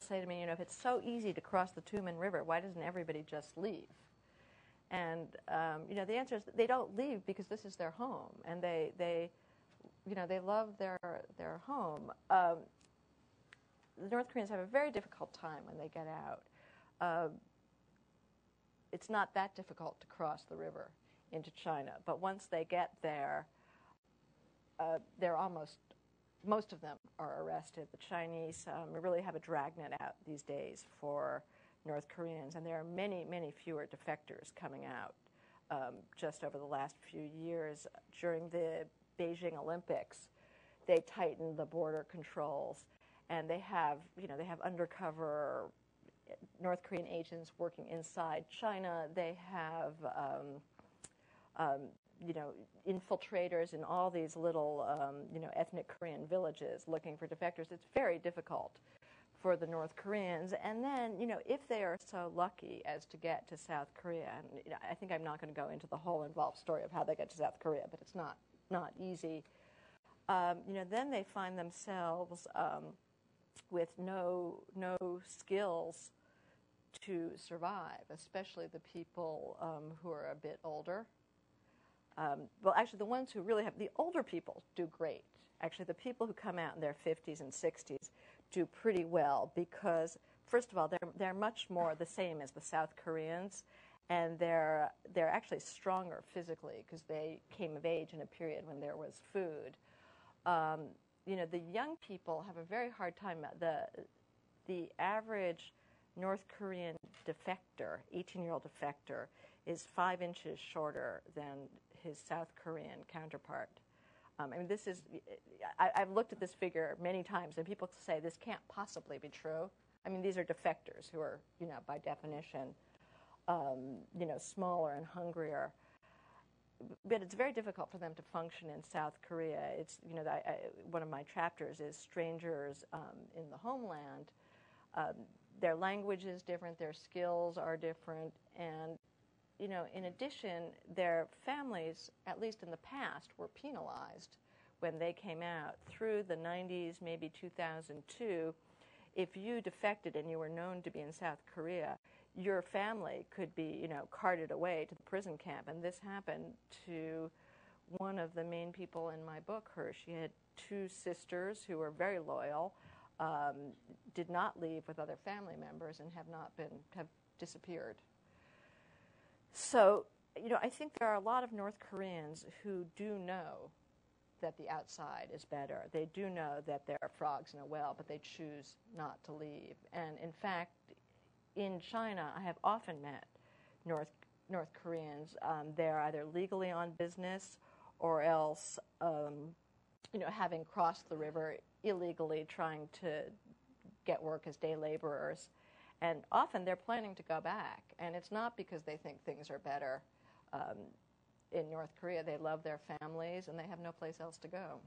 say to me, if it's so easy to cross the Tumen River, why doesn't everybody just leave? And the answer is they don't leave because this is their home, and they love their home. The North Koreans have a very difficult time when they get out. It's not that difficult to cross the river into China, but once they get there, most of them are arrested. The Chinese really have a dragnet out these days for North Koreans, and there are many, many fewer defectors coming out just over the last few years. During the Beijing Olympics, they tightened the border controls, and they have undercover North Korean agents working inside China. They have infiltrators in all these little ethnic Korean villages looking for defectors. It's very difficult for the North Koreans. And then, if they are so lucky as to get to South Korea, and I think I'm not going to go into the whole involved story of how they get to South Korea, but it's not easy. Then they find themselves with no skills to survive, especially the people who are a bit older. Well, actually, the ones who really have, the older people do great. Actually, the people who come out in their 50s and 60s do pretty well because, first of all, they're much more the same as the South Koreans, and they're actually stronger physically because they came of age in a period when there was food. The young people have a very hard time. The average North Korean defector, 18-year-old defector, is 5 inches shorter than his South Korean counterpart. This is, I've looked at this figure many times, and people say this can't possibly be true. These are defectors who are, by definition, smaller and hungrier. But it's very difficult for them to function in South Korea. It's, one of my chapters is strangers in the homeland. Their language is different, their skills are different, and in addition, their families, at least in the past, were penalized when they came out. Through the 90s, maybe 2002, if you defected and you were known to be in South Korea, your family could be, carted away to the prison camp. And this happened to one of the main people in my book, her. She had 2 sisters who were very loyal, did not leave with other family members, and have disappeared. So, I think there are a lot of North Koreans who do know that the outside is better. They do know that there are frogs in a well, but they choose not to leave. And in fact, in China, I have often met North Koreans. They're either legally on business or else, having crossed the river illegally, trying to get work as day laborers. And often they're planning to go back. And it's not because they think things are better in North Korea. They love their families, and they have no place else to go.